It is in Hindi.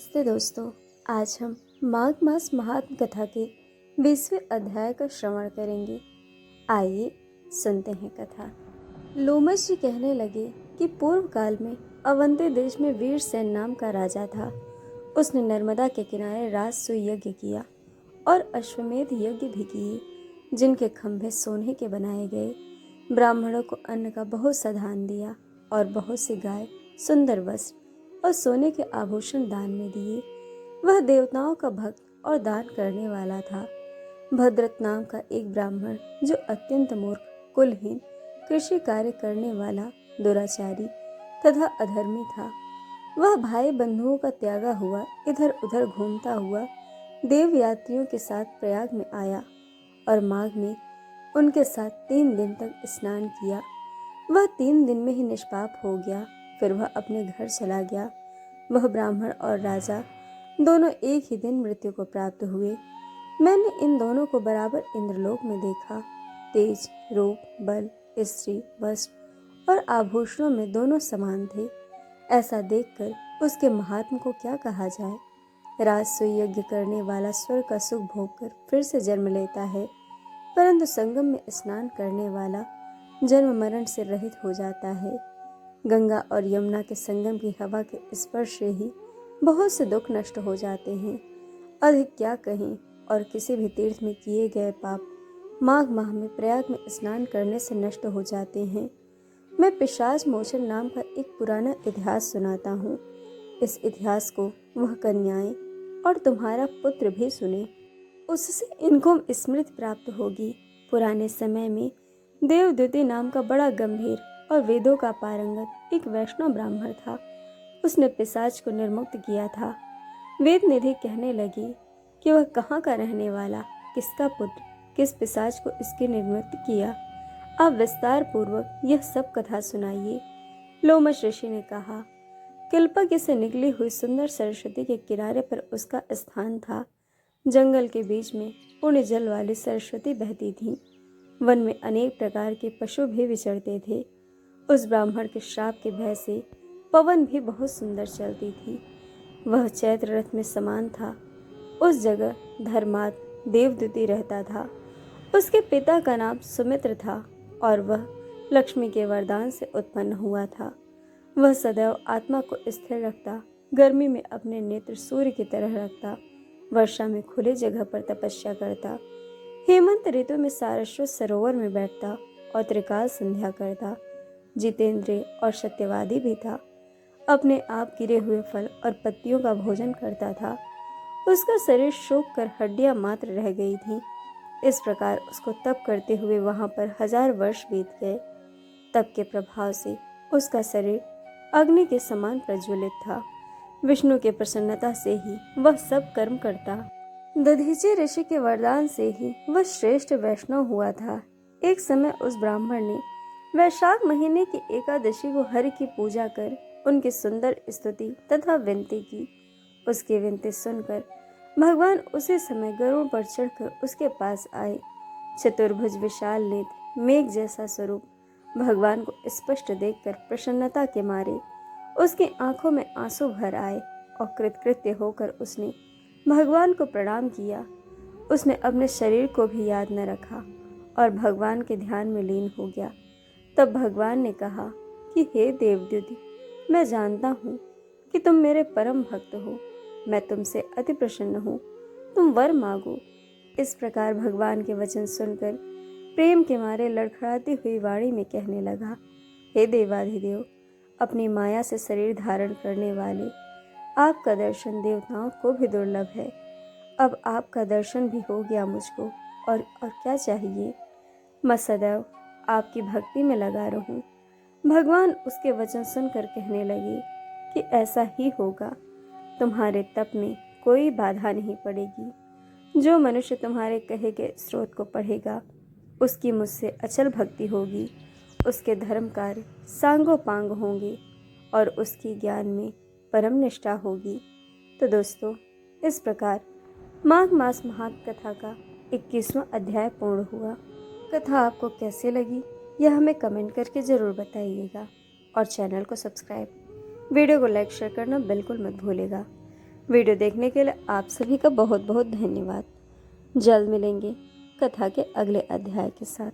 नमस्ते दोस्तों। आज हम माघ मास महात्म कथा के 20वें अध्याय का श्रवण करेंगे। आइए सुनते हैं कथा। लोमश जी कहने लगे कि पूर्व काल में अवंती देश में वीरसेन नाम का राजा था। उसने नर्मदा के किनारे राजसूय यज्ञ किया और अश्वमेध यज्ञ भी किए, जिनके खंभे सोने के बनाए गए। ब्राह्मणों को अन्न का बहुत सा दान दिया और बहुत सी गाय, सुंदर वस्त्र और सोने के आभूषण दान में दिए। वह देवताओं का भक्त और दान करने वाला था। भद्रत नाम का एक ब्राह्मण, जो अत्यंत मूर्ख, कुलहीन, कृषि कार्य करने वाला, दुराचारी तथा अधर्मी था, वह भाई बंधुओं का त्यागा हुआ इधर उधर घूमता हुआ देव यात्रियों के साथ प्रयाग में आया और माघ में उनके साथ 3 दिन तक स्नान किया। वह 3 दिन में ही निष्पाप हो गया। फिर वह अपने घर चला गया। वह ब्राह्मण और राजा दोनों एक ही दिन मृत्यु को प्राप्त हुए। मैंने इन दोनों को बराबर इंद्रलोक में देखा। तेज, रूप, बल, स्त्री, वस्त्र और आभूषणों में दोनों समान थे। ऐसा देखकर उसके महात्म को क्या कहा जाए। राजसूय यज्ञ करने वाला स्वर्ग का सुख भोगकर फिर से जन्म लेता है, परंतु संगम में स्नान करने वाला जन्म मरण से रहित हो जाता है। गंगा और यमुना के संगम की हवा के स्पर्श से ही बहुत से दुख नष्ट हो जाते हैं। अधिक क्या कहें, और किसी भी तीर्थ में किए गए पाप माघ माह में प्रयाग में स्नान करने से नष्ट हो जाते हैं। मैं पिशाच मोचन नाम का एक पुराना इतिहास सुनाता हूँ। इस इतिहास को वह कन्याएं और तुम्हारा पुत्र भी सुने, उससे इनको स्मृति प्राप्त होगी। पुराने समय में देवद्युति नाम का बड़ा गंभीर और वेदों का पारंगत एक वैष्णव ब्राह्मण था। उसने पिशाच को निर्मुक्त किया था। वेद निधि कहने लगी कि वह कहाँ का रहने वाला, किसका पुत्र, किस पिशाच को इसके निर्मुक्त किया। आप विस्तार पूर्वक यह सब कथा सुनाइए। लोमश ऋषि ने कहा, किल्पक से निकली हुई सुंदर सरस्वती के किनारे पर उसका स्थान था। जंगल के बीच में पूर्ण जल वाली सरस्वती बहती थी। वन में अनेक प्रकार के पशु भी विचरते थे। उस ब्राह्मण के श्राप के भय से पवन भी बहुत सुंदर चलती थी। वह चैत्र रथ में समान था। उस जगह धर्मात्म देवद्युति रहता था। उसके पिता का नाम सुमित्र था और वह लक्ष्मी के वरदान से उत्पन्न हुआ था। वह सदैव आत्मा को स्थिर रखता, गर्मी में अपने नेत्र सूर्य की तरह रखता, वर्षा में खुले जगह पर तपस्या करता, हेमंत ऋतु में सारस्वत सरोवर में बैठता और त्रिकाल संध्या करता। जितेंद्रिय और सत्यवादी भी था। अपने आप गिरे हुए फल और पत्तियों का भोजन करता था। उसका शरीर सूख कर हड्डियां मात्र रह गई थीं। इस प्रकार उसको तप करते हुए वहां पर 1000 वर्ष बीत गए। तप के प्रभाव से उसका शरीर अग्नि के समान प्रज्वलित था। विष्णु के प्रसन्नता से ही वह सब कर्म करता। दधीचि ऋषि के वरदान से ही वह श्रेष्ठ वैष्णव हुआ था। एक समय उस ब्राह्मण ने वैशाख महीने की एकादशी को हरि की पूजा कर उनकी सुंदर स्तुति तथा विनती की। उसकी विनती सुनकर भगवान उसी समय गरुड़ पर चढ़कर उसके पास आए। चतुर्भुज, विशाल नेत्र, मेघ जैसा स्वरूप भगवान को स्पष्ट देखकर प्रसन्नता के मारे उसकी आंखों में आंसू भर आए और कृतकृत्य होकर उसने भगवान को प्रणाम किया। उसने अपने शरीर को भी याद न रखा और भगवान के ध्यान में लीन हो गया। तब भगवान ने कहा कि हे देवद्युति, मैं जानता हूँ कि तुम मेरे परम भक्त हो। मैं तुमसे अति प्रसन्न हूँ। तुम वर मांगो। इस प्रकार भगवान के वचन सुनकर प्रेम के मारे लड़खड़ाती हुई वाणी में कहने लगा, हे देवाधिदेव, अपनी माया से शरीर धारण करने वाले, आपका दर्शन देवताओं को भी दुर्लभ है। अब आपका दर्शन भी हो गया मुझको, और क्या चाहिए। मैं सदैव आपकी भक्ति में लगा रहूं। भगवान उसके वचन सुनकर कहने लगे कि ऐसा ही होगा। तुम्हारे तप में कोई बाधा नहीं पड़ेगी। जो मनुष्य तुम्हारे कहे गए स्रोत को पढ़ेगा, उसकी मुझसे अचल भक्ति होगी। उसके धर्म कार्य सांगोपांग होंगे और उसकी ज्ञान में परम निष्ठा होगी। तो दोस्तों, इस प्रकार माघ मास महात्म कथा का 21वां अध्याय पूर्ण हुआ। कथा आपको कैसी लगी यह हमें कमेंट करके ज़रूर बताइएगा और चैनल को सब्सक्राइब, वीडियो को लाइक शेयर करना बिल्कुल मत भूलिएगा। वीडियो देखने के लिए आप सभी का बहुत बहुत धन्यवाद। जल्द मिलेंगे कथा के अगले अध्याय के साथ।